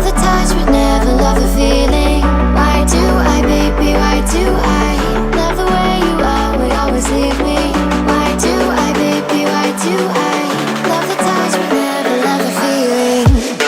the touch but never love the feeling. Why do I, baby, why do I love the way you are, will always leave me? Why do I, baby, why do I love the touch but never love the feeling?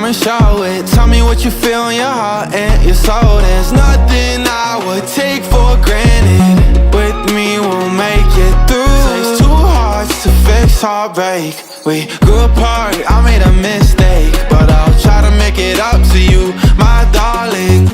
and show it. Tell me what you feel in your heart and your soul. There's nothing I would take for granted. With me we'll make it through. Takes two hearts to fix heartbreak. We grew apart, I made a mistake, but I'll try to make it up to you, my darling.